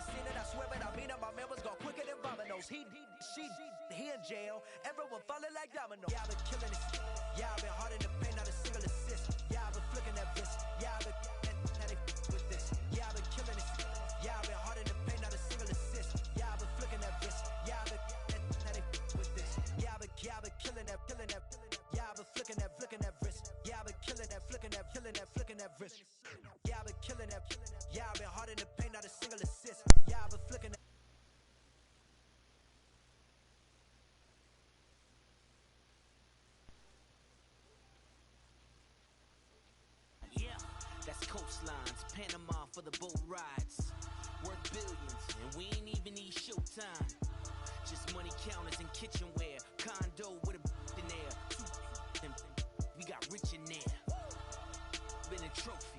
seen it, I swear it, I mean it. My man was gone quicker than dominoes. He in jail. Everyone falling like dominoes. Yeah, I've been killing this. Yeah, I've been hard in the paint, not a single assist. Yeah, I've been flicking that wrist. Yeah, I've been with this. Yeah, I've been killing this. Yeah, I've been hard in the paint, not a single assist. Yeah, I've been flicking that wrist. Yeah, I've been with this. Yeah, I've been killing that. Yeah, I've been flicking that wrist. Yeah, I've been killing that, flicking that wrist. Yeah, I've been killing that. Yeah, I've been hard in the paint, not a single assist. Yeah, I've been flicking that. Yeah, that's coastlines, Panama for the boat rides. Worth billions, and we ain't even need showtime. Just money counters and kitchenware. Condo with a in there. We got rich in there. Been a trophy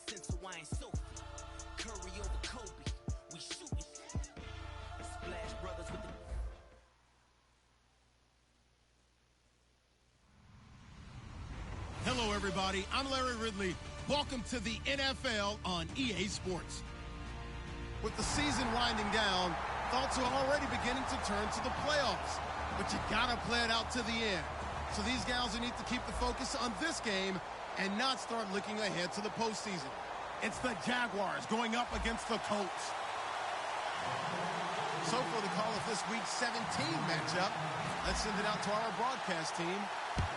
since Hawaiian Sophie. Curry over Kobe. We shooting. Splash Brothers with the. Hello, everybody. I'm Larry Ridley. Welcome to the NFL on EA Sports. With the season winding down, thoughts are already beginning to turn to the playoffs. But you gotta play it out to the end. So these guys will need to keep the focus on this game and not start looking ahead to the postseason. It's the Jaguars going up against the Colts. So for the call of this week's 17 matchup, let's send it out to our broadcast team,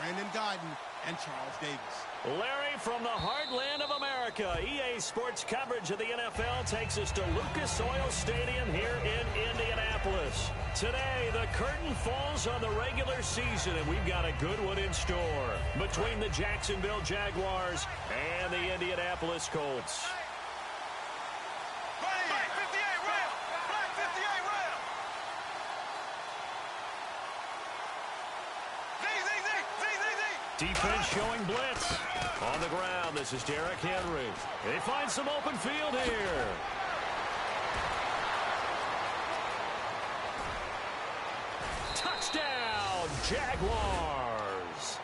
Brandon Guyton and Charles Davis. Larry, from the heartland of America, EA Sports coverage of the NFL takes us to Lucas Oil Stadium here in Indianapolis. Today, the curtain falls on the regular season, and we've got a good one in store between the Jacksonville Jaguars and the Indianapolis Colts. Defense showing blitz. On the ground, this is Derrick Henry. They find some open field here. Touchdown, Jaguars.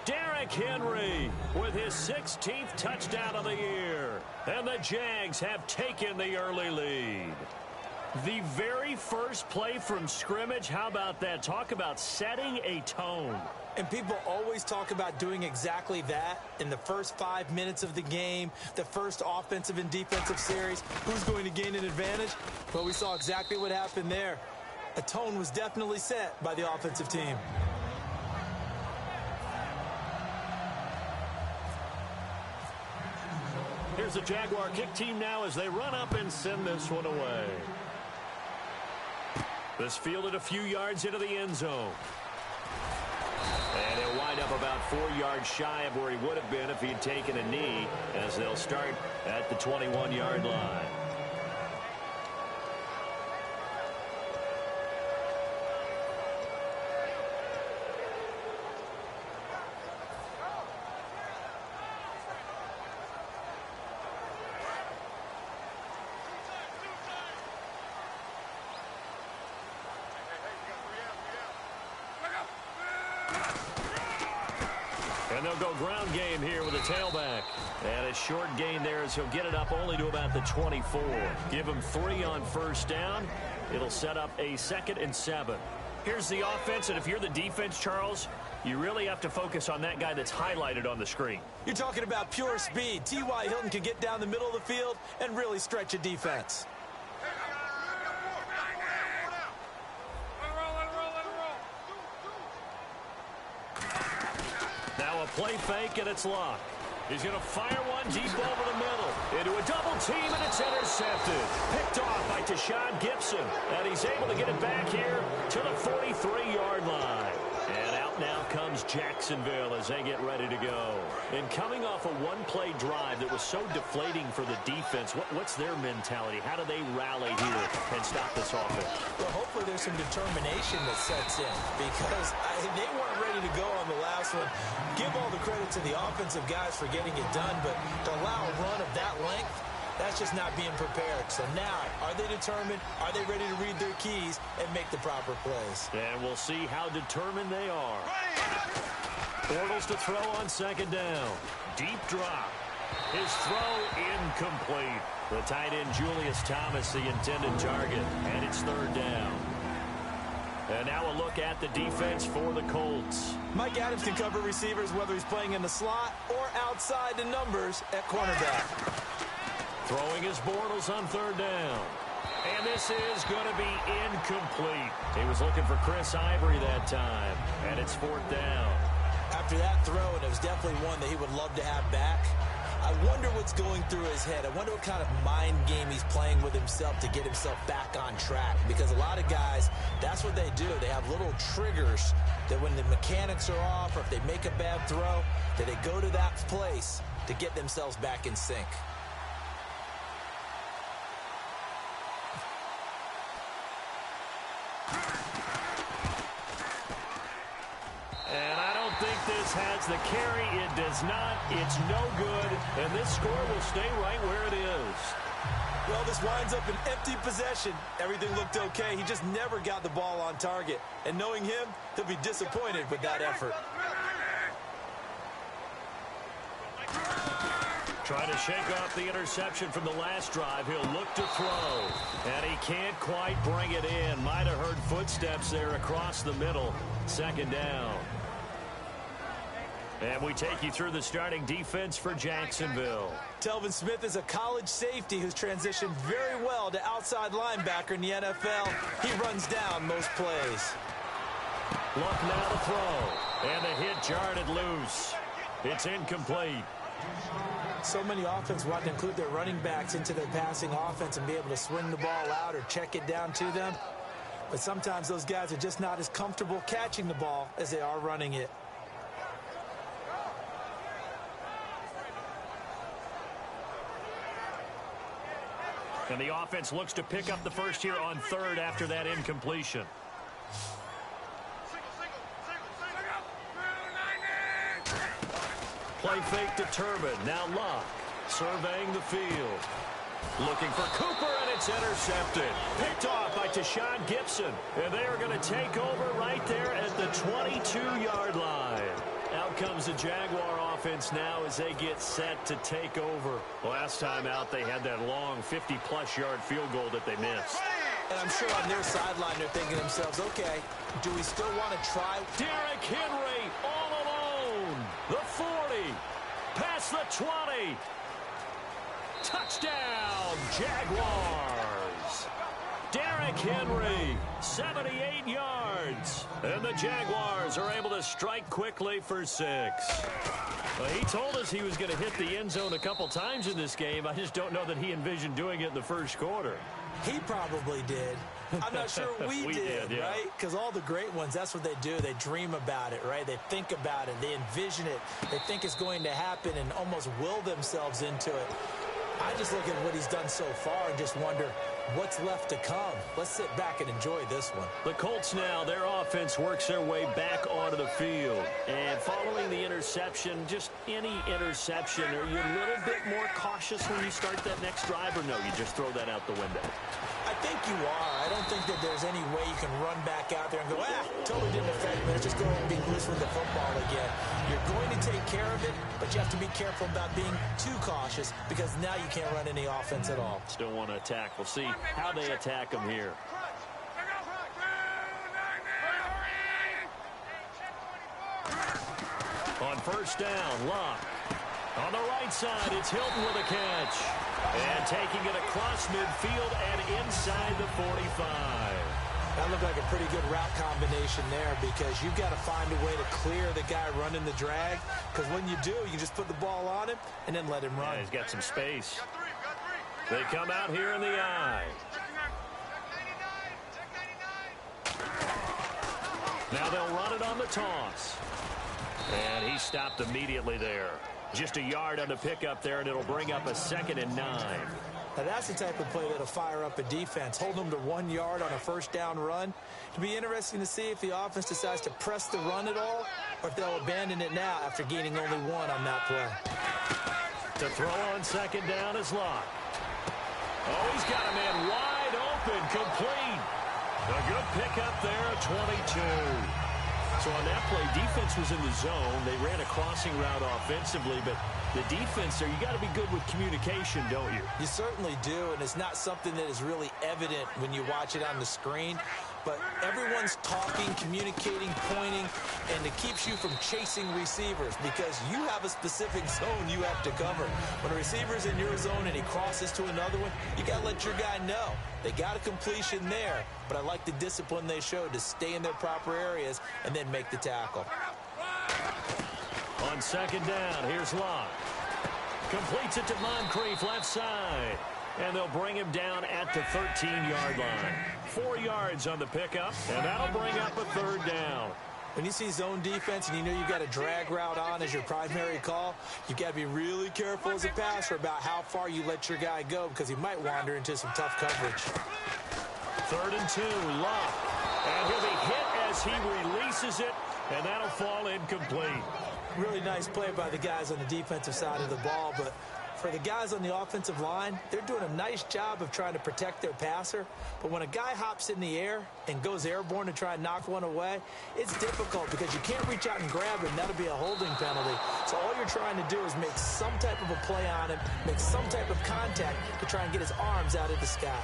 Derrick Henry with his 16th touchdown of the year. And the Jags have taken the early lead. The very first play from scrimmage, how about that? Talk about setting a tone. And people always talk about doing exactly that in the first 5 minutes of the game, the first offensive and defensive series. Who's going to gain an advantage? Well, we saw exactly what happened there. A tone was definitely set by the offensive team. Here's the Jaguar kick team now as they run up and send this one away. This fielded a few yards into the end zone. And he'll wind up about 4 yards shy of where he would have been if he'd taken a knee, as they'll start at the 21-yard line. And they'll go ground game here with a tailback. And a short gain there as he'll get it up only to about the 24. Give him 3 on first down. It'll set up a 2nd and 7. Here's the offense, and if you're the defense, Charles, you really have to focus on that guy that's highlighted on the screen. You're talking about pure speed. T.Y. Hilton can get down the middle of the field and really stretch a defense. Now a play fake, and it's locked. He's going to fire one deep over the middle. Into a double team, and it's intercepted. Picked off by Tashawn Gibson. And he's able to get it back here to the 43-yard line. And out now comes Jacksonville as they get ready to go. And coming off a one-play drive that was so deflating for the defense, what's their mentality? How do they rally here and stop this offense? Well, hopefully there's some determination that sets in because they weren't ready to go on the last one. Give all the credit to the offensive guys for getting it done, but to allow a run of that length, that's just not being prepared. So now, are they determined? Are they ready to read their keys and make the proper plays? And we'll see how determined they are. Bortles to throw on second down. Deep drop. His throw incomplete. The tight end Julius Thomas, the intended target, and it's third down. And now a look at the defense for the Colts. Mike Adams can cover receivers whether he's playing in the slot or outside the numbers at cornerback. Throwing his Bortles on third down. And this is going to be incomplete. He was looking for Chris Ivory that time, and it's fourth down. After that throw, and it was definitely one that he would love to have back, I wonder what's going through his head. I wonder what kind of mind game he's playing with himself to get himself back on track. Because a lot of guys, that's what they do. They have little triggers that when the mechanics are off or if they make a bad throw, that they go to that place to get themselves back in sync. And I don't think this has the carry. It does not. It's no good. And this score will stay right where it is. Well, this winds up an empty possession. Everything looked okay. He just never got the ball on target. And knowing him, he'll be disappointed with that effort. Trying to shake off the interception from the last drive. He'll look to throw. And he can't quite bring it in. Might have heard footsteps there across the middle. Second down. And we take you through the starting defense for Jacksonville. Telvin Smith is a college safety who's transitioned very well to outside linebacker in the NFL. He runs down most plays. Luck now to throw. And the hit jarred it loose. It's incomplete. So many offenses want to include their running backs into their passing offense and be able to swing the ball out or check it down to them. But sometimes those guys are just not as comfortable catching the ball as they are running it. And the offense looks to pick up the first here on third after that incompletion. Play fake determined. Now Luck surveying the field. Looking for Cooper, and it's intercepted. Picked off by Tashawn Gibson. And they are going to take over right there at the 22-yard line. Out comes the Jaguar offense now as they get set to take over. Last time out, they had that long 50-plus yard field goal that they missed. And I'm sure on their sideline they're thinking to themselves, okay, do we still want to try? Derrick Henry all alone. The 40. Past the 20. Touchdown, Jaguars. Derrick Henry, 78 yards. And the Jaguars are able to strike quickly for 6. Well, he told us he was going to hit the end zone a couple times in this game. I just don't know that he envisioned doing it in the first quarter. He probably did. I'm not sure we did, yeah. Right? Because all the great ones, that's what they do. They dream about it, right? They think about it. They envision it. They think it's going to happen and almost will themselves into it. I just look at what he's done so far and just wonder what's left to come. Let's sit back and enjoy this one. The Colts now, their offense works their way back onto the field. And following the interception, just any interception, are you a little bit more cautious when you start that next drive, or no, you just throw that out the window? I think you are. I don't think that there's any way you can run back out there and go, totally didn't affect me. Let's just go and be loose with the football again. You're going to take care of it, but you have to be careful about being too cautious because now you can't run any offense at all. Still want to attack. We'll see how they attack them here. On first down, Luck. On the right side, it's Hilton with a catch. And taking it across midfield and inside the 45. That looked like a pretty good route combination there because you've got to find a way to clear the guy running the drag. Because when you do, you just put the ball on him and then let him run. Yeah, he's got some space. They come out here in the eye. Now they'll run it on the toss. And he stopped immediately there. Just a yard on the pickup there, and it'll bring up a 2nd and 9. Now that's the type of play that'll fire up a defense. Hold them to 1 yard on a first down run. It'll be interesting to see if the offense decides to press the run at all or if they'll abandon it now after gaining only 1 on that play. To throw on 2nd down is Luck. Oh, he's got a man wide open, complete. A good pickup there at 22. So on that play, defense was in the zone. They ran a crossing route offensively, but the defense there, you got to be good with communication, don't you? You certainly do, and it's not something that is really evident when you watch it on the screen. But everyone's talking, communicating, pointing, and it keeps you from chasing receivers because you have a specific zone you have to cover. When a receiver's in your zone and he crosses to another one, you got to let your guy know. They got a completion there, but I like the discipline they showed to stay in their proper areas and then make the tackle. On second down, here's Locke. Completes it to Moncrief, left side. And they'll bring him down at the 13-yard line. 4 yards on the pickup, and that'll bring up a third down. When you see zone defense and you know you've got a drag route on as your primary call, you've got to be really careful as a passer about how far you let your guy go because he might wander into some tough coverage. 3rd and 2, Locke. And he'll be hit as he releases it, and that'll fall incomplete. Really nice play by the guys on the defensive side of the ball, but for the guys on the offensive line, they're doing a nice job of trying to protect their passer. But when a guy hops in the air and goes airborne to try and knock one away, it's difficult because you can't reach out and grab him. That'll be a holding penalty. So all you're trying to do is make some type of a play on him, make some type of contact to try and get his arms out of the sky.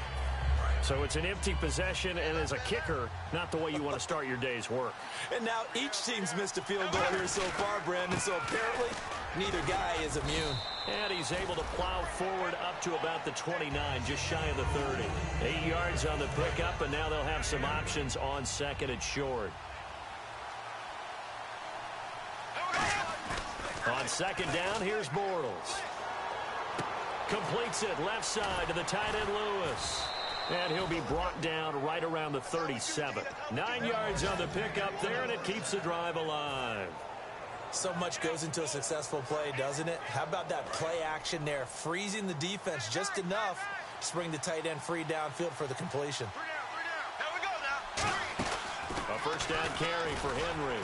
So it's an empty possession, and as a kicker, not the way you want to start your day's work. And now each team's missed a field goal here so far, Brandon, so apparently neither guy is immune. And he's able to plow forward up to about the 29, just shy of the 30. 8 yards on the pickup, and now they'll have some options on second and short. On second down, here's Bortles. Completes it left side to the tight end Lewis. And he'll be brought down right around the 37. 9 yards on the pickup there, and it keeps the drive alive. So much goes into a successful play, doesn't it? How about that play action there, freezing the defense just enough to bring the tight end free downfield for the completion. A first down carry for Henry.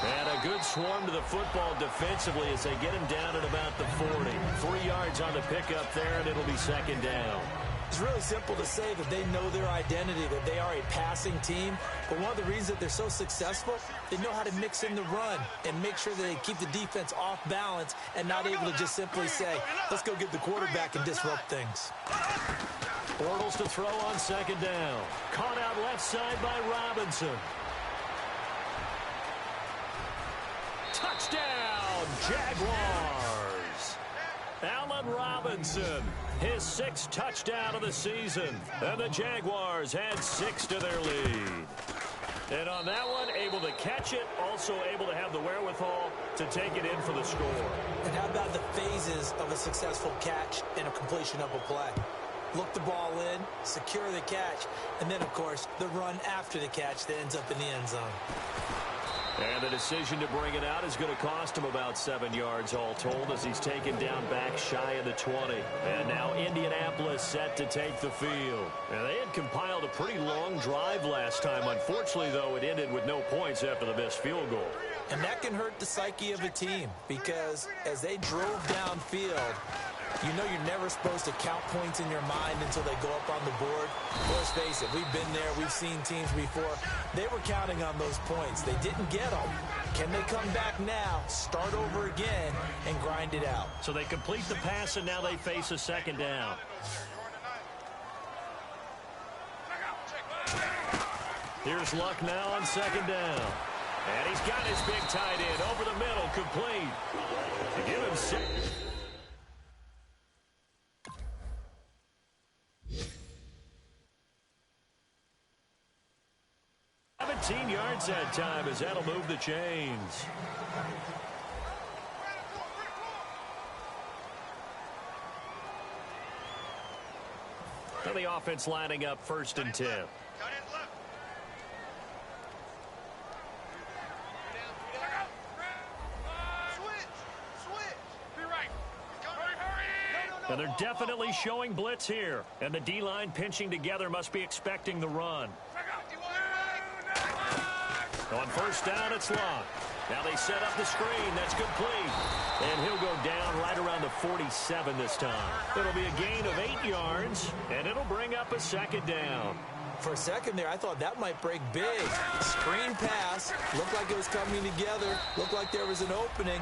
And a good swarm to the football defensively as they get him down at about the 40. 3 yards on the pickup there, and it'll be second down. It's really simple to say that they know their identity, that they are a passing team. But one of the reasons that they're so successful, they know how to mix in the run and make sure that they keep the defense off balance and not able to just simply say, let's go get the quarterback and disrupt things. Bortles to throw on second down. Caught out left side by Robinson. Touchdown, Jaguars! Allen Robinson, his 6th touchdown of the season. And the Jaguars add 6 to their lead. And on that one, able to catch it, also able to have the wherewithal to take it in for the score. And how about the phases of a successful catch and a completion of a play? Look the ball in, secure the catch, and then, of course, the run after the catch that ends up in the end zone. And the decision to bring it out is going to cost him about 7 yards all told as he's taken down back shy of the 20. And now Indianapolis set to take the field. And they had compiled a pretty long drive last time. Unfortunately, though, it ended with no points after the missed field goal. And that can hurt the psyche of a team because as they drove downfield, you know you're never supposed to count points in your mind until they go up on the board. Let's face it, we've been there. We've seen teams before. They were counting on those points. They didn't get them. Can they come back now, start over again, and grind it out? So they complete the pass, and now they face a second down. Here's Luck now on second down. And he's got his big tight end over the middle, complete. To give him 6. 17 yards that time as that'll move the chains. And the offense lining up 1st and 10. And they're definitely showing blitz here. And the D-line pinching together must be expecting the run. On first down, it's Locke. Now they set up the screen. That's complete. And he'll go down right around the 47 this time. It'll be a gain of 8 yards, and it'll bring up a second down. For a second there, I thought that might break big. Screen pass, looked like it was coming together, looked like there was an opening.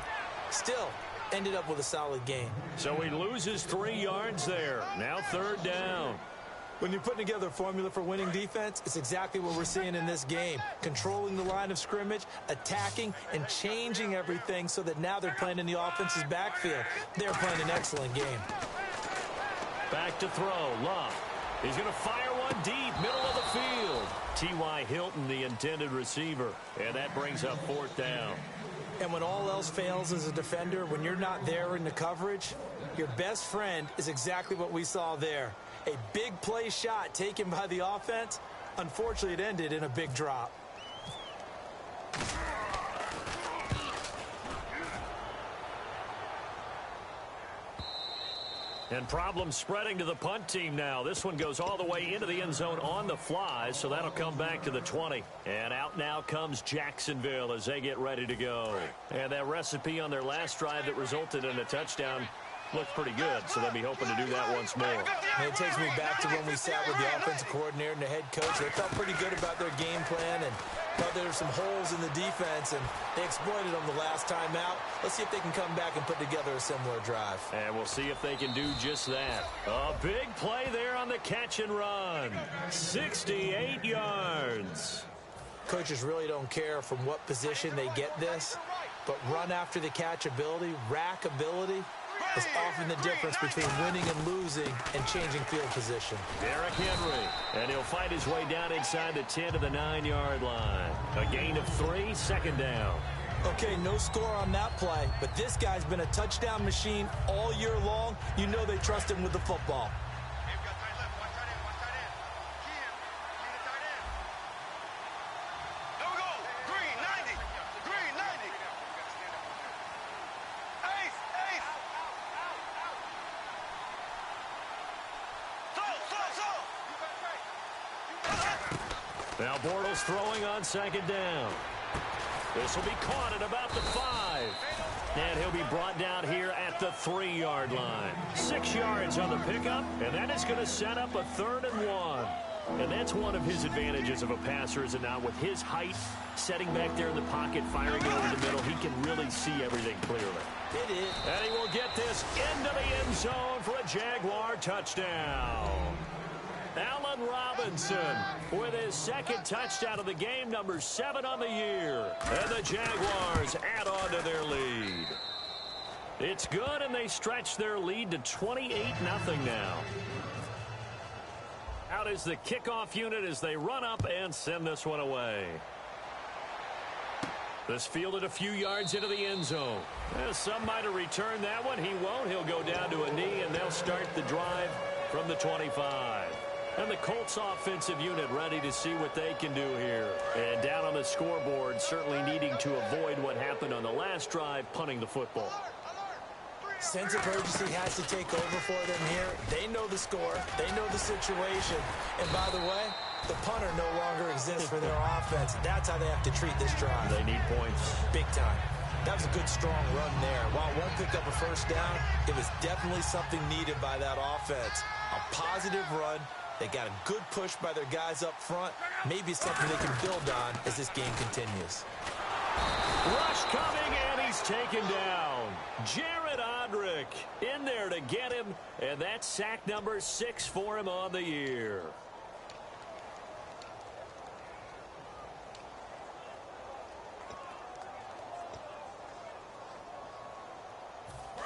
Still, ended up with a solid gain. So he loses 3 yards there. Now 3rd down. When you're putting together a formula for winning defense, it's exactly what we're seeing in this game. Controlling the line of scrimmage, attacking, and changing everything so that now they're playing in the offense's backfield. They're playing an excellent game. Back to throw. Love. He's going to fire one deep, middle of the field. T.Y. Hilton, the intended receiver. And that brings up 4th down. And when all else fails as a defender, when you're not there in the coverage, your best friend is exactly what we saw there. A big play shot taken by the offense. Unfortunately, it ended in a big drop. And problems spreading to the punt team now. This one goes all the way into the end zone on the fly, so that'll come back to the 20. And out now comes Jacksonville as they get ready to go. And that recipe on their last drive that resulted in a touchdown looked pretty good, so they'll be hoping to do that once more. And it takes me back to when we sat with the offensive coordinator and the head coach. They felt pretty good about their game plan and thought there were some holes in the defense, and they exploited them the last time out. Let's see if they can come back and put together a similar drive. And we'll see if they can do just that. A big play there on the catch and run. 68 yards. Coaches really don't care from what position they get this, but run after the catch ability, rack ability, is often the difference between winning and losing and changing field position. Derrick Henry, and he'll fight his way down inside the 10 to the 9-yard line. A gain of 3, 2nd down. Okay, no score on that play, but this guy's been a touchdown machine all year long. You know they trust him with the football. Now Bortles throwing on 2nd down. This will be caught at about the 5. And he'll be brought down here at the 3-yard line. 6 yards on the pickup, and that is going to set up a 3rd and 1. And that's one of his advantages of a passer, is it not? With his height, setting back there in the pocket, firing over the middle, he can really see everything clearly. It is. And he will get this into the end zone for a Jaguar touchdown. Allen Robinson with his 2nd touchdown of the game, number 7 on the year. And the Jaguars add on to their lead. It's good, and they stretch their lead to 28-0 now. Out is the kickoff unit as they run up and send this one away. This fielded a few yards into the end zone. Some might have returned that one. He won't. He'll go down to a knee, and they'll start the drive from the 25. And the Colts offensive unit ready to see what they can do here. And down on the scoreboard, certainly needing to avoid what happened on the last drive, punting the football. Sense of urgency has to take over for them here. They know the score. They know the situation. And by the way, the punter no longer exists for their offense. That's how they have to treat this drive. They need points. Big time. That was a good, strong run there. While one picked up a 1st down, it was definitely something needed by that offense. A positive run. They got a good push by their guys up front. Maybe something they can build on as this game continues. Rush coming, and he's taken down. Jared Odrick in there to get him, and that's sack number 6 for him on the year.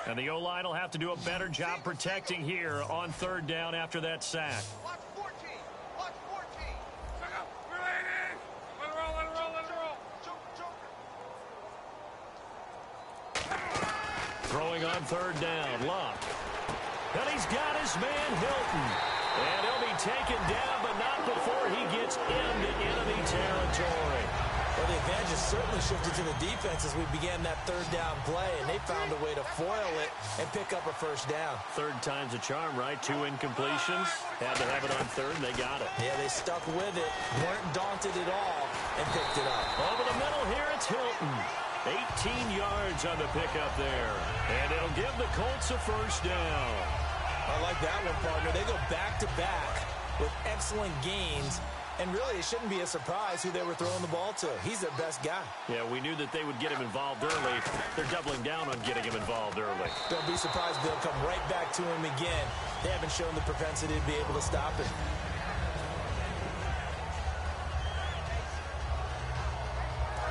And the O-line will have to do a better job protecting here on 3rd down after that sack. Watch 14. Watch 14. Related. Let it roll, let it roll, let it roll. Throwing on 3rd down, Love. And he's got his man Hilton. And he'll be taken down, but not before he gets into enemy territory. Well, the advantage has certainly shifted to the defense as we began that 3rd down play, and they found a way to foil it and pick up a 1st down. 3rd time's a charm, right? 2 incompletions. Had to have it on 3rd, and they got it. Yeah, they stuck with it, weren't daunted at all, and picked it up. Over the middle here, it's Hilton. 18 yards on the pickup there. And it'll give the Colts a 1st down. I like that one, partner. They go back-to-back with excellent gains And really, it shouldn't be a surprise who they were throwing the ball to. He's their best guy. Yeah, we knew that they would get him involved early. They're doubling down on getting him involved early. Don't be surprised they'll come right back to him again. They haven't shown the propensity to be able to stop him.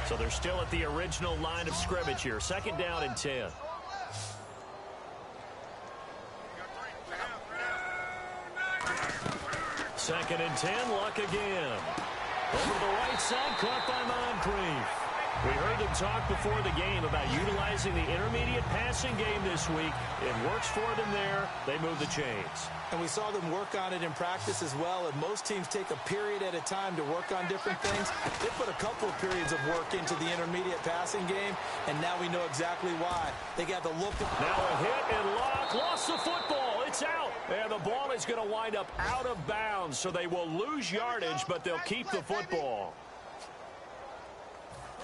So they're still at the original line of scrimmage here. 2nd down and 10. Second and 10, Luck again. Over to the right side, caught by Moncrief. We heard them talk before the game about utilizing the intermediate passing game this week. It works for them there. They move the chains. And we saw them work on it in practice as well. And most teams take a period at a time to work on different things. They put a couple of periods of work into the intermediate passing game, and now we know exactly why. They got the look. Now a hit, and Luck lost the football. It's out. And the ball is going to wind up out of bounds, so they will lose yardage, but they'll keep the football.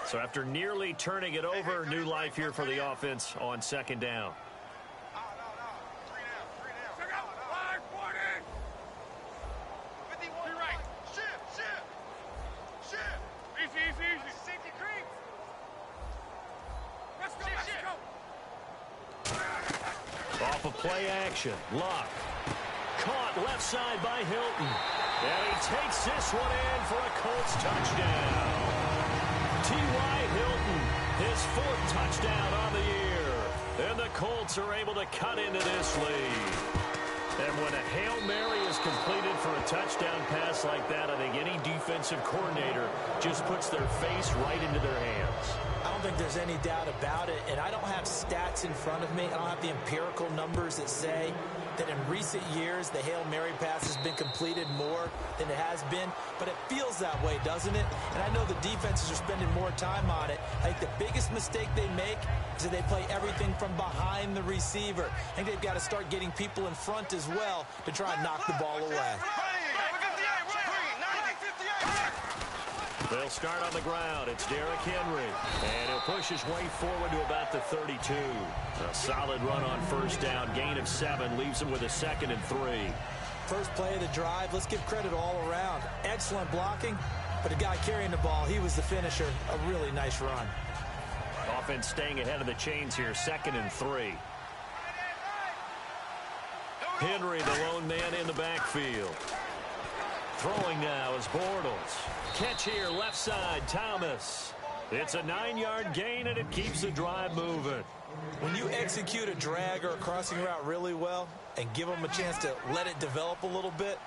So after nearly turning it over, new life here for the offense on 2nd down. Off of play action, Luck. Caught left side by Hilton. And he takes this one in for a Colts touchdown. T.Y. Hilton, his 4th touchdown on the year. And the Colts are able to cut into this lead. And when a Hail Mary is completed for a touchdown pass like that, I think any defensive coordinator just puts their face right into their hands. I don't think there's any doubt about it, and I don't have stats in front of me. I don't have the empirical numbers that say that in recent years the Hail Mary pass has been completed more than it has been, but it feels that way, doesn't it? And I know the defenses are spending more time on it. I think the biggest mistake they make is that they play everything from behind the receiver. I think they've got to start getting people in front as well to try and knock the ball away. They'll start on the ground. It's Derrick Henry. And he'll push his way forward to about the 32. A solid run on 1st down. Gain of 7 leaves him with a 2nd and 3. First play of the drive. Let's give credit all around. Excellent blocking, but the guy carrying the ball, he was the finisher. A really nice run. Offense staying ahead of the chains here. 2nd and 3. Henry, the lone man in the backfield. Throwing now is Bortles. Catch here, left side, Thomas. It's a 9-yard gain, and it keeps the drive moving. When you execute a drag or a crossing route really well and give them a chance to let it develop a little bit,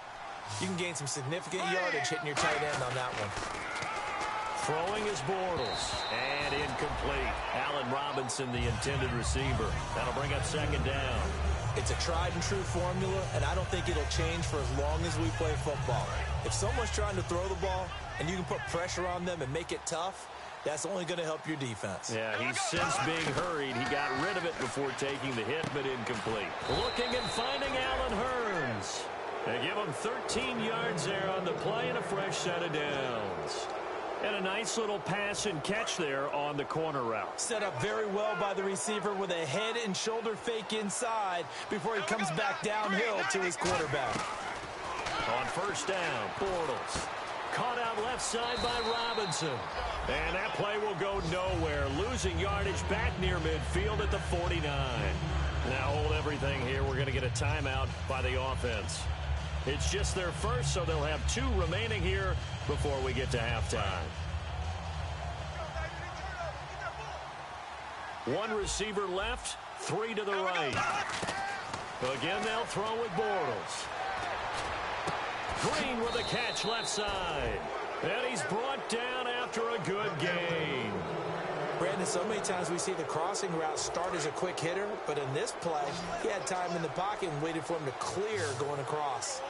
you can gain some significant yardage hitting your tight end on that one. Throwing is Bortles, and incomplete. Allen Robinson, the intended receiver. That'll bring up 2nd down. It's a tried-and-true formula, and I don't think it'll change for as long as we play football. If someone's trying to throw the ball and you can put pressure on them and make it tough, that's only going to help your defense. Yeah, he's since being hurried. He got rid of it before taking the hit, but incomplete. Looking and finding Allen Hurns. They give him 13 yards there on the play and a fresh set of downs. And a nice little pass and catch there on the corner route. Set up very well by the receiver with a head and shoulder fake inside before he comes back downhill to his quarterback. On 1st down, Bortles. Caught out left side by Robinson. And that play will go nowhere. Losing yardage back near midfield at the 49. Now hold everything here. We're going to get a timeout by the offense. It's just their first, so they'll have 2 remaining here before we get to halftime. 1 receiver left, 3 to the right. Again, they'll throw with Bortles. Green with a catch left side. And he's brought down after a good gain. Brandon, so many times we see the crossing route start as a quick hitter, but in this play, he had time in the pocket and waited for him to clear going across.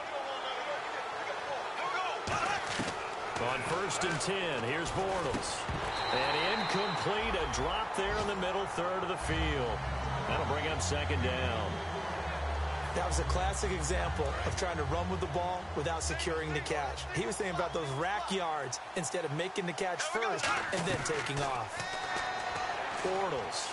On 1st and 10, here's Bortles. And incomplete, a drop there in the middle third of the field. That'll bring up 2nd down. That was a classic example of trying to run with the ball without securing the catch. He was thinking about those rack yards instead of making the catch first and then taking off. Bortles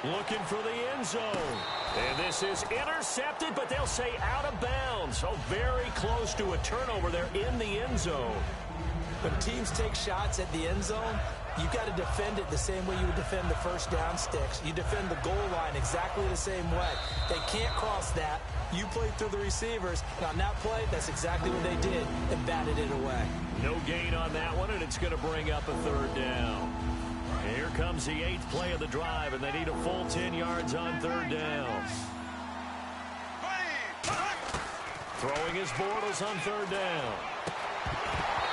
looking for the end zone. And this is intercepted, but they'll say out of bounds. So very close to a turnover there in the end zone. When teams take shots at the end zone, you got to defend it the same way you would defend the first down sticks. You defend the goal line exactly the same way. They can't cross that. You play through the receivers. And on that play, that's exactly what they did and batted it away. No gain on that one, and it's going to bring up a third down. And here comes the 8th play of the drive, and they need a full 10 yards on third down. Throwing his Bortles on third down.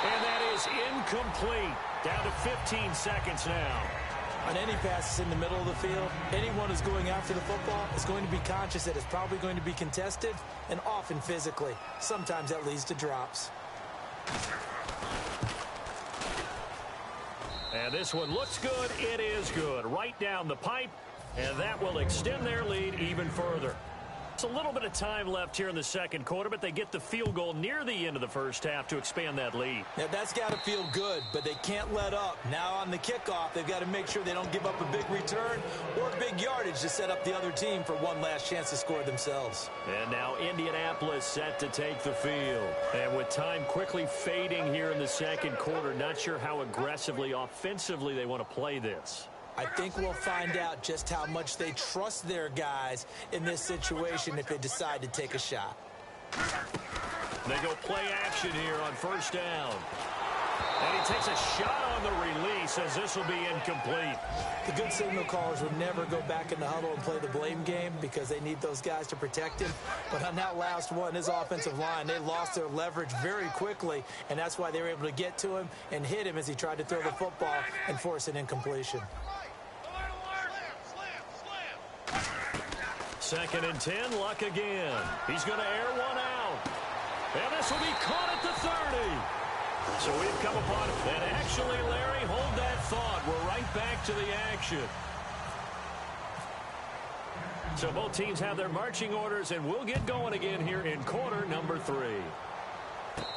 And that is incomplete. Down to 15 seconds now. On any passes in the middle of the field, anyone who's going after the football is going to be conscious that it's probably going to be contested and often physically. Sometimes that leads to drops. And this one looks good. It is good. Right down the pipe, and that will extend their lead even further. It's a little bit of time left here in the second quarter, but they get the field goal near the end of the first half to expand that lead. Now, that's got to feel good, but they can't let up. Now on the kickoff, they've got to make sure they don't give up a big return or big yardage to set up the other team for one last chance to score themselves. And now Indianapolis set to take the field. And with time quickly fading here in the second quarter, not sure how aggressively, offensively they want to play this. I think we'll find out just how much they trust their guys in this situation if they decide to take a shot. They go play action here on first down. And he takes a shot on the release as this will be incomplete. The good signal callers would never go back in the huddle and play the blame game because they need those guys to protect him. But on that last one, his offensive line, they lost their leverage very quickly, and that's why they were able to get to him and hit him as he tried to throw the football and force an incompletion. 2nd and 10, Luck again. He's going to air one out. And this will be caught at the 30. So we've come upon it. And actually, Larry, hold that thought. We're right back to the action. So both teams have their marching orders, and we'll get going again here in quarter number 3.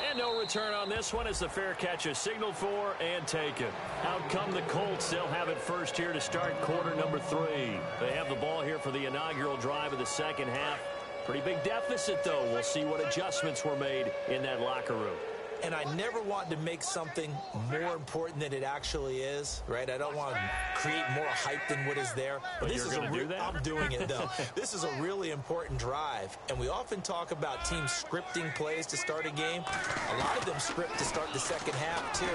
And no return on this one as the fair catch is signaled for and taken. Out come the Colts. They'll have it first here to start quarter number 3. They have the ball here for the inaugural drive of the second half. Pretty big deficit, though. We'll see what adjustments were made in that locker room. And I never want to make something more important than it actually is, right? I don't want to create more hype than what is there. But this is I'm doing it, though. This is a really important drive. And we often talk about teams scripting plays to start a game. A lot of them script to start the second half, too.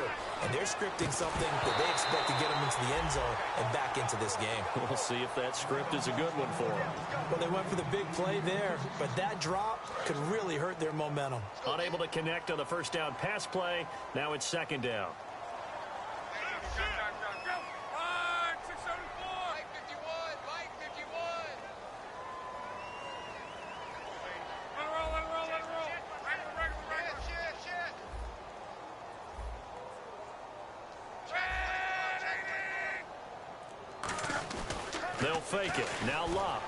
And they're scripting something that they expect to get them into the end zone and back into this game. We'll see if that script is a good one for them. Well, they went for the big play there, but that drop could really hurt their momentum. Unable to connect on the first down pass play. Now it's second down. They'll fake it. Now Luck.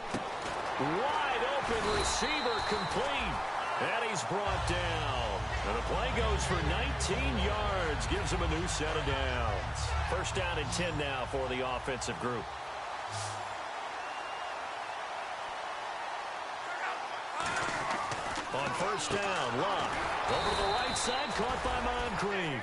Wide open receiver complete. And he's brought down. And the play goes for 19 yards. Gives him a new set of downs. First down and 10 now for the offensive group. On first down, Luck. Over to the right side, caught by Moncrief.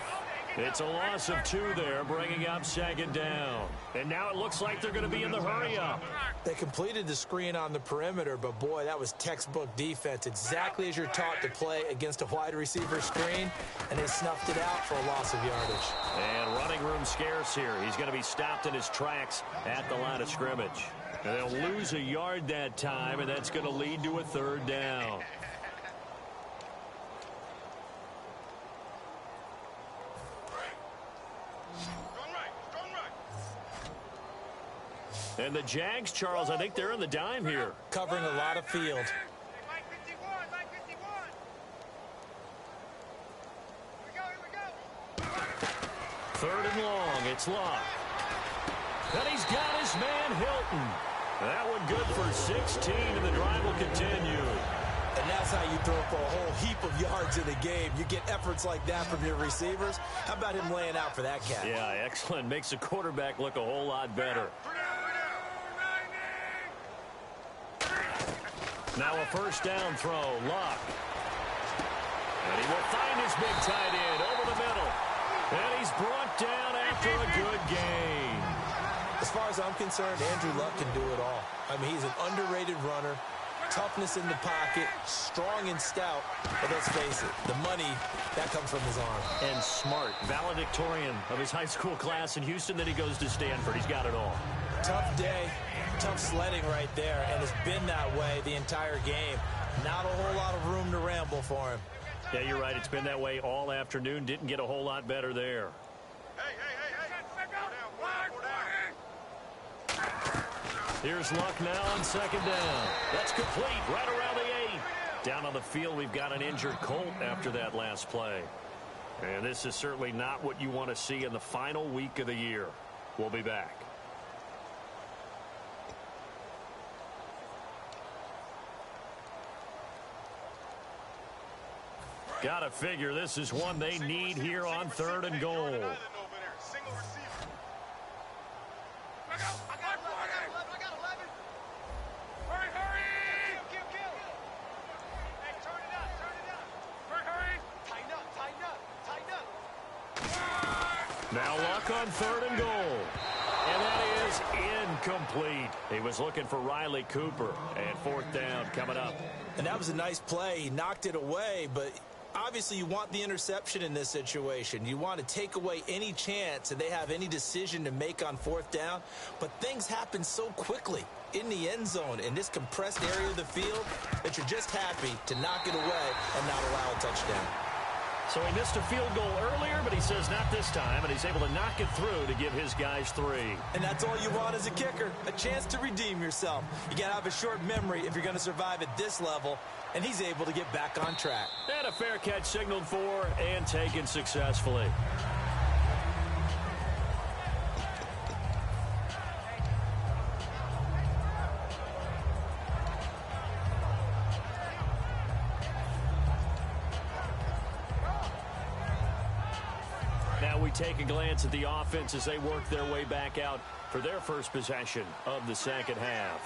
It's a loss of 2 there, bringing up second down. And now it looks like they're going to be in the hurry-up. They completed the screen on the perimeter, but boy, that was textbook defense. Exactly as you're taught to play against a wide receiver screen, and they snuffed it out for a loss of yardage. And running room scarce here. He's going to be stopped in his tracks at the line of scrimmage. And they'll lose a yard that time, and that's going to lead to a third down. And the Jags, Charles, I think they're in the dime here. Covering a lot of field. Third and long, it's Luck. And he's got his man Hilton. That one good for 16, and the drive will continue. And that's how you throw for a whole heap of yards in a game. You get efforts like that from your receivers. How about him laying out for that catch? Yeah, excellent. Makes the quarterback look a whole lot better. Now a first down throw, Luck. And he will find his big tight end over the middle. And he's brought down after a good game. As far as I'm concerned, Andrew Luck can do it all. I mean, he's an underrated runner. Toughness in the pocket, strong and stout. But let's face it, the money, that comes from his arm. And smart, valedictorian of his high school class in Houston. Then he goes to Stanford. He's got it all. Tough day, tough sledding right there, and it's been that way the entire game. Not a whole lot of room to ramble for him. Yeah, you're right. It's been that way all afternoon. Didn't get a whole lot better there. Here's Luck now on second down. That's complete right around the 8. Down on the field, we've got an injured Colt after that last play. And this is certainly not what you want to see in the final week of the year. We'll be back. Got to figure this is one they need here on 3rd and goal. Now Luck on 3rd and goal. And that is incomplete. He was looking for Riley Cooper. And 4th down coming up. And that was a nice play. He knocked it away, but obviously you want the interception in this situation. You want to take away any chance that they have any decision to make on 4th down. But things happen so quickly in the end zone in this compressed area of the field that you're just happy to knock it away and not allow a touchdown. So he missed a field goal earlier, but he says not this time, and he's able to knock it through to give his guys 3. And that's all you want as a kicker, a chance to redeem yourself. You got to have a short memory if you're going to survive at this level, and he's able to get back on track. And a fair catch signaled for and taken successfully. We take a glance at the offense as they work their way back out for their first possession of the second half.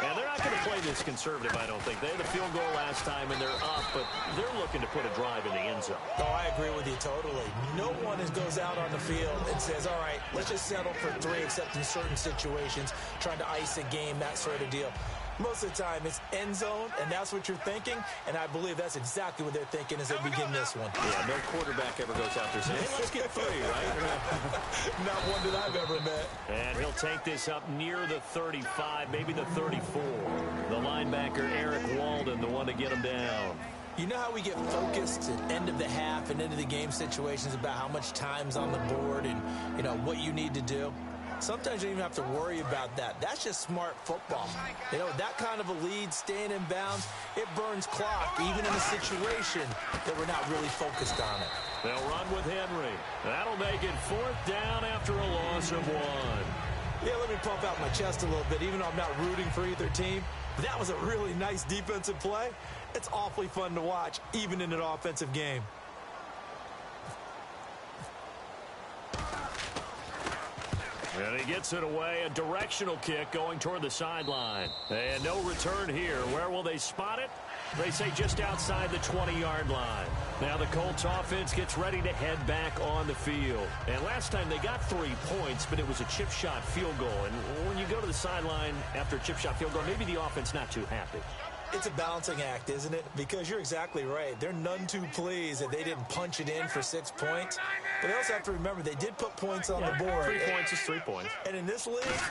And they're not going to play this conservative, I don't think. They had the field goal last time, and they're up, but they're looking to put a drive in the end zone. Oh, I agree with you totally. No one goes out on the field and says, all right, let's just settle for 3, except in certain situations, trying to ice a game, that sort of deal. Most of the time, it's end zone, and that's what you're thinking, and I believe that's exactly what they're thinking as they begin this one. Yeah, no quarterback ever goes out there saying, hey, let's get 3, right? Not one that I've ever met. And he'll take this up near the 35, maybe the 34. The linebacker, Eric Walden, the one to get him down. You know how we get focused at end of the half and end of the game situations about how much time's on the board and, you know, what you need to do? Sometimes you don't even have to worry about that. That's just smart football. You know, that kind of a lead, staying in bounds, it burns clock, even in a situation that we're not really focused on it. They'll run with Henry. That'll make it 4th down after a loss of 1. Yeah, let me pump out my chest a little bit, even though I'm not rooting for either team. That was a really nice defensive play. It's awfully fun to watch, even in an offensive game. And he gets it away, a directional kick going toward the sideline. And no return here. Where will they spot it? They say just outside the 20-yard line. Now the Colts offense gets ready to head back on the field. And last time they got 3 points, but it was a chip shot field goal. And when you go to the sideline after a chip shot field goal, maybe the offense not too happy. It's a balancing act, isn't it? Because you're exactly right. They're none too pleased that they didn't punch it in for 6 points. But they also have to remember they did put points on the board. 3 points is 3 points. And in this league,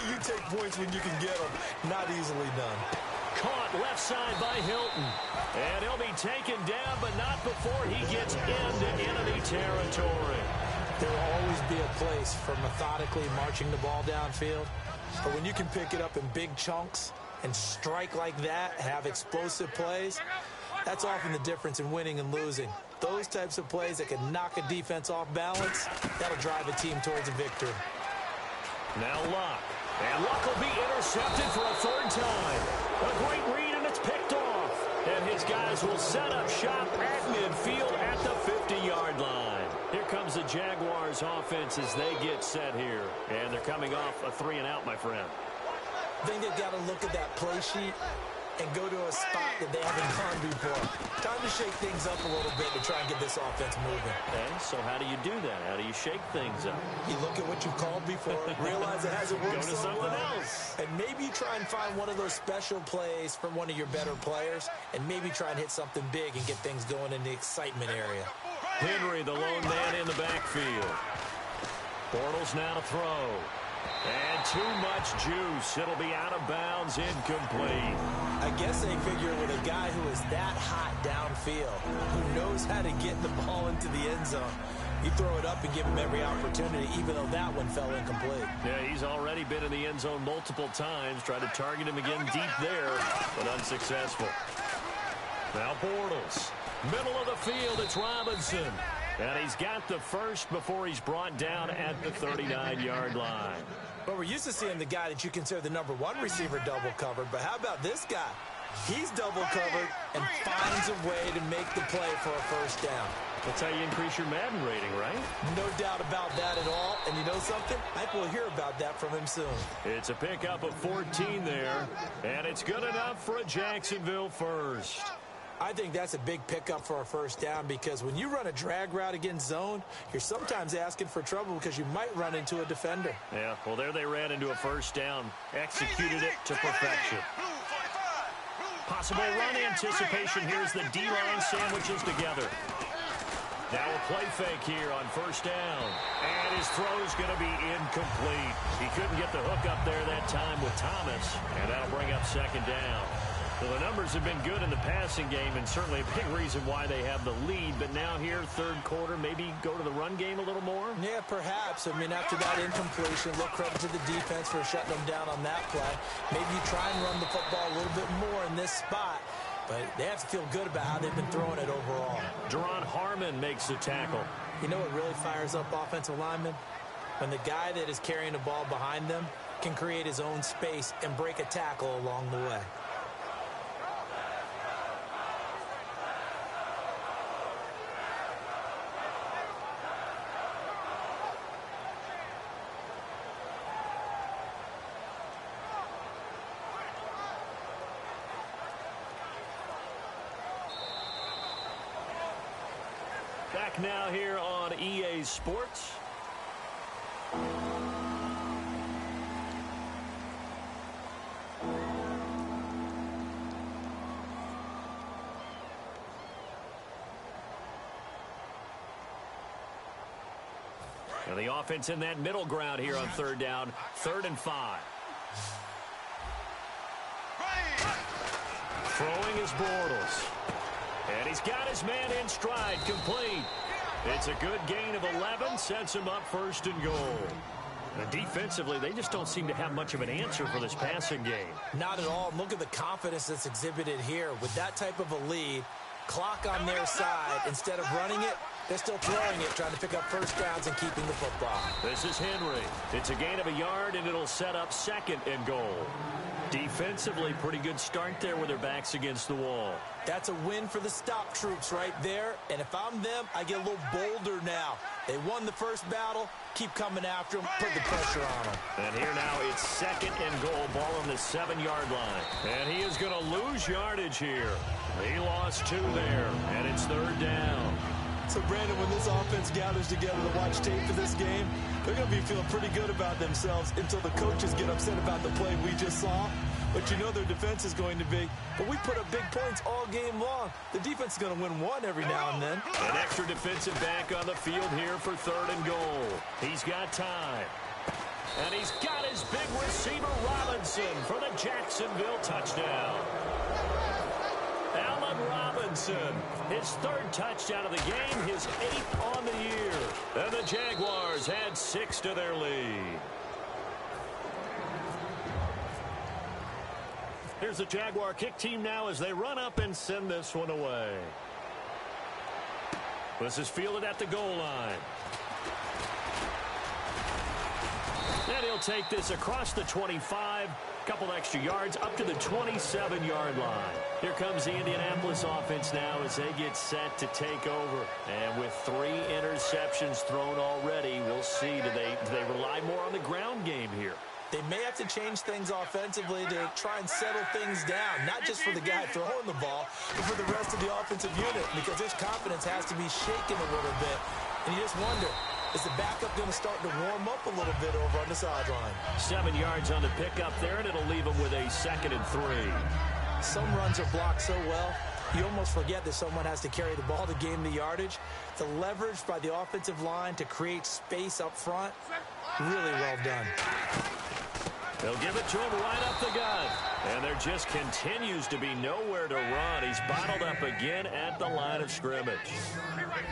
you take points when you can get them. Not easily done. Caught left side by Hilton. And he'll be taken down, but not before he gets into enemy territory. There will always be a place for methodically marching the ball downfield. But when you can pick it up in big chunks and strike like that, have explosive plays, that's often the difference in winning and losing. Those types of plays that can knock a defense off balance, that'll drive a team towards a victory. Now Luck. And Luck will be intercepted for a 3rd time. A great read, and it's picked off. And his guys will set up shop at midfield at the 50-yard line. Here comes the Jaguars offense as they get set here. And they're coming off a 3-and-out, my friend. I think they've got to look at that play sheet and go to a spot that they haven't gone before. Time to shake things up a little bit to try and get this offense moving. Okay, so how do you do that? How do you shake things up? You look at what you've called before, realize it hasn't worked Go to so something well, else. and maybe try and find one of those special plays from one of your better players, and maybe try and hit something big and get things going in the excitement area. Henry, the lone man in the backfield. Bortles now to throw. And too much juice. It'll be out of bounds, incomplete. I guess they figure with a guy who is that hot downfield, who knows how to get the ball into the end zone, you throw it up and give him every opportunity, even though that one fell incomplete. Yeah, he's already been in the end zone multiple times. Tried to target him again deep there, but unsuccessful. Now Bortles. Middle of the field, it's Robinson. And he's got the first before he's brought down at the 39-yard line. But we're used to seeing the guy that you consider the number one receiver double covered. But how about this guy? He's double covered and finds a way to make the play for a first down. That's how you increase your Madden rating, right? No doubt about that at all. And you know something? I think we'll hear about that from him soon. It's a pickup of 14 there. And it's good enough for a Jacksonville first. I think that's a big pickup for a first down because when you run a drag route against zone, you're sometimes asking for trouble because you might run into a defender. Yeah, well, there they ran into a first down. Executed it to perfection. Possible run anticipation. Here's the D-line sandwiches together. Now a play fake here on first down. And his throw's going to be incomplete. He couldn't get the hook up there that time with Thomas. And that'll bring up second down. Well, the numbers have been good in the passing game, and certainly a big reason why they have the lead. But now here, third quarter, maybe go to the run game a little more? Yeah, perhaps. I mean, after that incompletion, a little credit to the defense for shutting them down on that play. Maybe you try and run the football a little bit more in this spot. But they have to feel good about how they've been throwing it overall. Deron Harmon makes the tackle. You know what really fires up offensive linemen? When the guy that is carrying the ball behind them can create his own space and break a tackle along the way. Back now here on EA Sports. And the offense in that middle ground here on third down, 3rd and 5. Throwing is Bortles. And he's got his man in stride, complete. It's a good gain of 11, sets him up 1st and goal. And defensively, they just don't seem to have much of an answer for this passing game. Not at all. Look at the confidence that's exhibited here. With that type of a lead, clock on their side, instead of running it, they're still throwing it, trying to pick up first downs and keeping the football. This is Henry. It's a gain of a yard, and it'll set up 2nd and goal. Defensively, pretty good start there with their backs against the wall. That's a win for the stop troops right there. And if I'm them, I get a little bolder now. They won the first battle. Keep coming after them. Put the pressure on them. And here now it's 2nd and goal. Ball on the 7-yard line. And he is going to lose yardage here. He lost 2 there. And it's 3rd down. So, Brandon, when this offense gathers together to watch tape for this game, they're going to be feeling pretty good about themselves until the coaches get upset about the play we just saw. But you know their defense is going to be. But we put up big points all game long. The defense is going to win one every now and then. An extra defensive back on the field here for 3rd and goal. He's got time. And he's got his big receiver, Robinson, for the Jacksonville touchdown. Allen Robinson, his 3rd touchdown of the game, his 8th on the year. And the Jaguars add 6 to their lead. Here's the Jaguar kick team now as they run up and send this one away. This is fielded at the goal line. And he'll take this across the 25. Couple extra yards up to the 27-yard line. Here comes the Indianapolis offense now as they get set to take over. And with 3 interceptions thrown already, we'll see. Do they rely more on the ground game here? They may have to change things offensively to try and settle things down, not just for the guy throwing the ball, but for the rest of the offensive unit, because his confidence has to be shaken a little bit. And you just wonder, is the backup going to start to warm up a little bit over on the sideline? 7 yards on the pickup there, and it'll leave him with a 2nd and 3. Some runs are blocked so well, you almost forget that someone has to carry the ball to gain the yardage. The leverage by the offensive line to create space up front, really well done. They'll give it to him right up the gut. And there just continues to be nowhere to run. He's bottled up again at the line of scrimmage.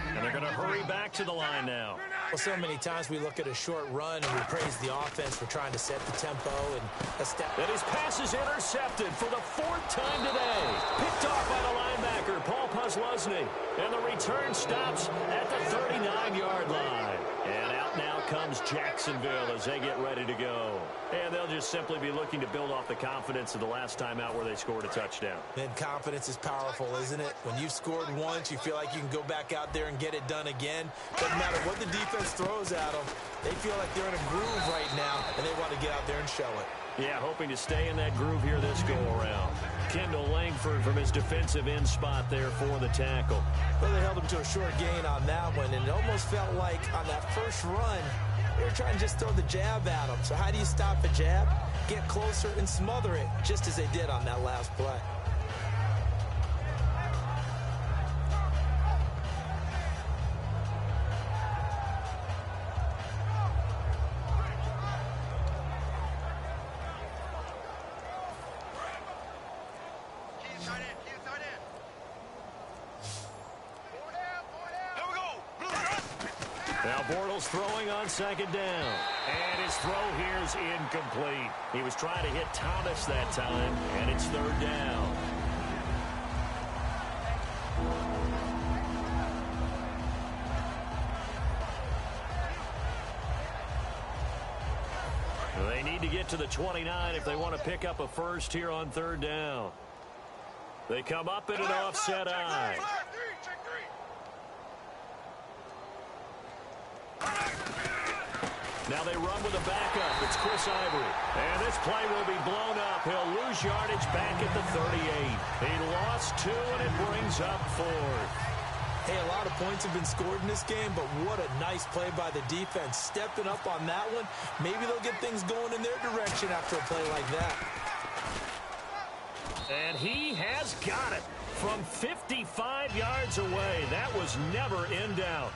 And they're going to hurry back to the line now. Well, so many times we look at a short run and we praise the offense for trying to set the tempo and and his pass is intercepted for the 4th time today. Picked off by the linebacker, Paul Posluszny. And the return stops at the 39-yard line. And out now comes Jacksonville as they get ready to go. And they'll just simply be looking to build off the confidence of the last time out where they scored a touchdown. And confidence is powerful, isn't it? When you've scored once, you feel like you can go back out there and get it done again. Doesn't matter what the defense throws at them. They feel like they're in a groove right now, and they want to get out there and show it. Yeah, hoping to stay in that groove here this go-around. Kendall Langford from his defensive end spot there for the tackle. Well, they held him to a short gain on that one, and it almost felt like on that first run, they were trying to just throw the jab at him. So how do you stop a jab? Get closer and smother it, just as they did on that last play. Throwing on 2nd down. And his throw here is incomplete. He was trying to hit Thomas that time, and it's 3rd down. They need to get to the 29 if they want to pick up a first here on 3rd down. They come up in an offset eye. Now they run with a backup. It's Chris Ivory. And this play will be blown up. He'll lose yardage back at the 38. He lost 2, and it brings up 4th. Hey, a lot of points have been scored in this game, but what a nice play by the defense. Stepping up on that one. Maybe they'll get things going in their direction after a play like that. And he has got it from 55 yards away. That was never in doubt.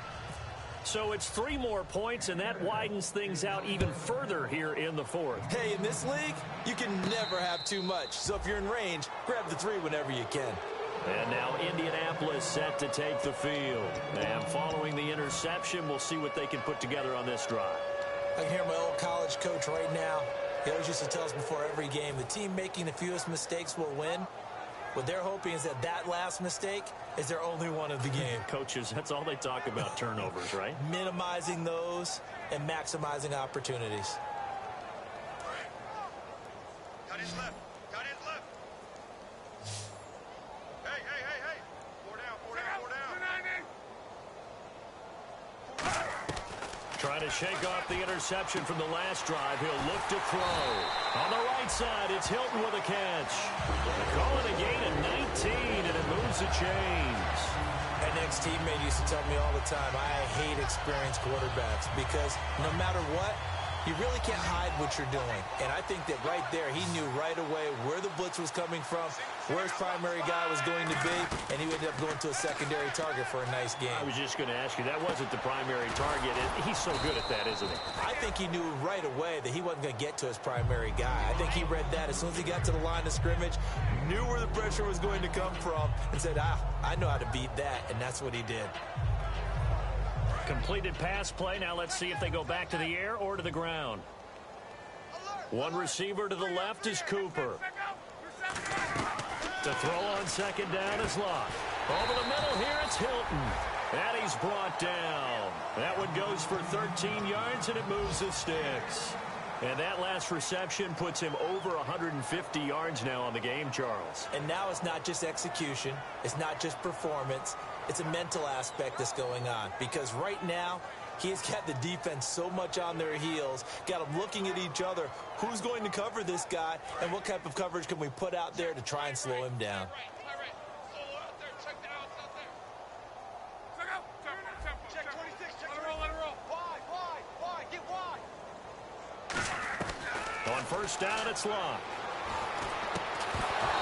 So it's 3 more points, and that widens things out even further here in the 4th. Hey, in this league, you can never have too much. So if you're in range, grab the 3 whenever you can. And now Indianapolis set to take the field. And following the interception, we'll see what they can put together on this drive. I can hear my old college coach right now. He always used to tell us before every game, the team making the fewest mistakes will win. What they're hoping is that last mistake is their only one of the game. Coaches, that's all they talk about, turnovers, right? Minimizing those and maximizing opportunities. Cut his left. Cut his left. Hey, hey, hey, hey. 4 down, 4 down, 4 down. Trying to shake off the interception from the last drive. He'll look to throw. On the right side, it's Hilton with a catch. Calling a gain of 19, and it moves the chains. An ex-teammate used to tell me all the time, I hate experienced quarterbacks because no matter what, you really can't hide what you're doing. And I think that right there, he knew right away where the blitz was coming from, where his primary guy was going to be, and he ended up going to a secondary target for a nice game. I was just going to ask you, that wasn't the primary target. He's so good at that, isn't he? I think he knew right away that he wasn't going to get to his primary guy. I think he read that as soon as he got to the line of scrimmage, knew where the pressure was going to come from, and said, I know how to beat that, and that's what he did. Completed pass play. Now let's see if they go back to the air or to the ground. One receiver to the left is Cooper. To throw on 2nd down is Locke. Over the middle here, it's Hilton. And he's brought down. That one goes for 13 yards, and it moves the sticks. And that last reception puts him over 150 yards now on the game, Charles. And now it's not just execution. It's not just performance. It's a mental aspect that's going on. Because right now, He's got the defense so much on their heels, got them looking at each other. Who's going to cover this guy, and what type of coverage can we put out there to try and slow him down? On first down, it's Locke.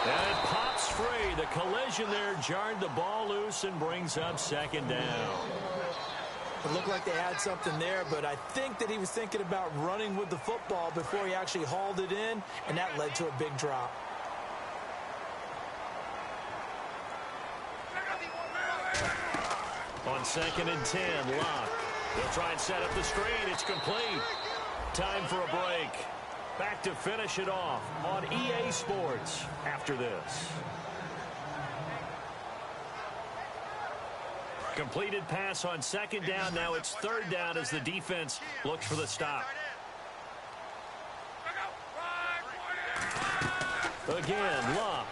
And it pops free. The collision there jarred the ball loose and brings up second down. It looked like they had something there, but I think that he was thinking about running with the football before he actually hauled it in, and that led to a big drop. On 2nd and 10, Locke. He'll try and set up the screen. It's complete. Time for a break. Back to finish it off on EA Sports after this. Completed pass on 2nd down. Now it's 3rd down as the defense looks for the stop. Again, Locke.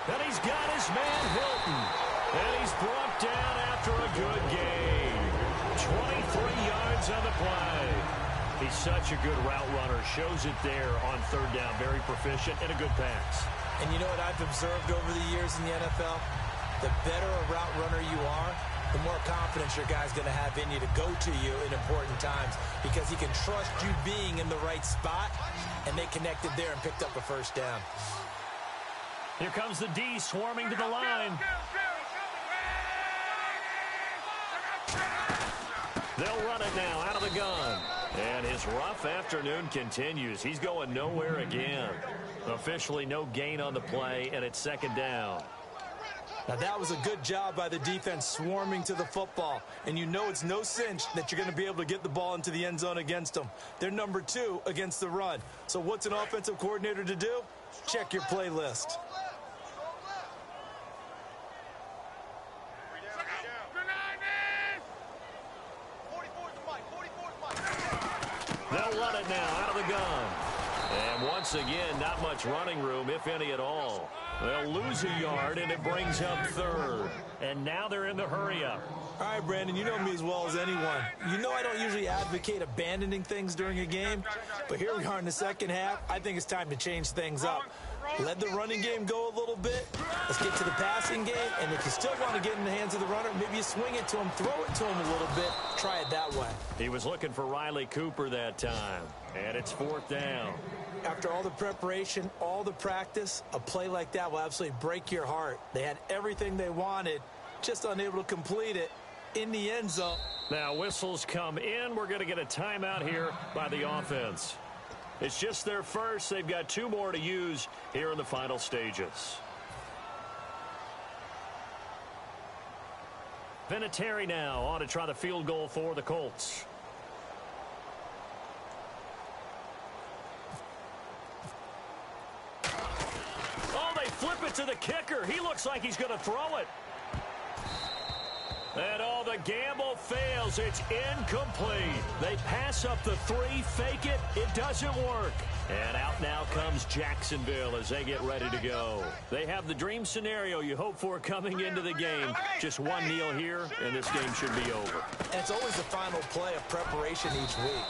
And he's got his man Hilton. And he's brought down after a good game. 23 yards on the play. He's such a good route runner. Shows it there on 3rd down. Very proficient and a good pass. And you know what I've observed over the years in the NFL? The better a route runner you are, the more confidence your guy's going to have in you to go to you in important times because he can trust you being in the right spot, and they connected there and picked up a 1st down. Here comes the D swarming to the line. They'll run it now out of the gun. And his rough afternoon continues. He's going nowhere again. Officially no gain on the play, and it's 2nd down. Now that was a good job by the defense swarming to the football. And you know it's no cinch that you're going to be able to get the ball into the end zone against them. They're number 2 against the run. So what's an offensive coordinator to do? Check your playlist. They'll run it now out of the gun. And once again, not much running room, if any at all. They'll lose a yard, and it brings up 3rd. And now they're in the hurry-up. All right, Brandon, you know me as well as anyone. You know I don't usually advocate abandoning things during a game, but here we are in the second half. I think it's time to change things up. Let the running game go a little bit. Let's get to the passing game, and if you still want to get in the hands of the runner, maybe you swing it to him, throw it to him a little bit, try it that way. He was looking for Riley Cooper that time, and it's 4th down. After all the preparation, all the practice, a play like that will absolutely break your heart. They had everything they wanted, just unable to complete it in the end zone. Now whistles come in. We're going to get a timeout here by the offense. It's just their first. They've got 2 more to use here in the final stages. Vinatieri now on to try the field goal for the Colts. Oh, they flip it to the kicker. He looks like he's going to throw it. And all the gamble fails. It's incomplete. They pass up the 3, fake it. It doesn't work. And out now comes Jacksonville as they get ready to go. They have the dream scenario you hope for coming into the game. Just one kneel here, and this game should be over. And it's always the final play of preparation each week.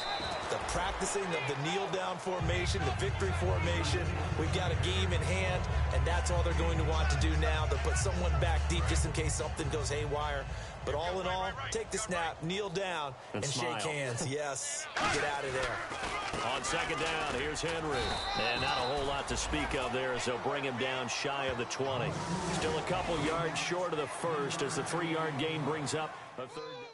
The practicing of the kneel-down formation, the victory formation. We've got a game in hand, and that's all they're going to want to do now. They'll put someone back deep just in case something goes haywire. But all in all, take the snap, kneel down, and shake hands. Yes, get out of there. On 2nd down, here's Henry. And not a whole lot to speak of there as they'll bring him down shy of the 20. Still a couple yards short of the first as the 3-yard gain brings up a 3rd down.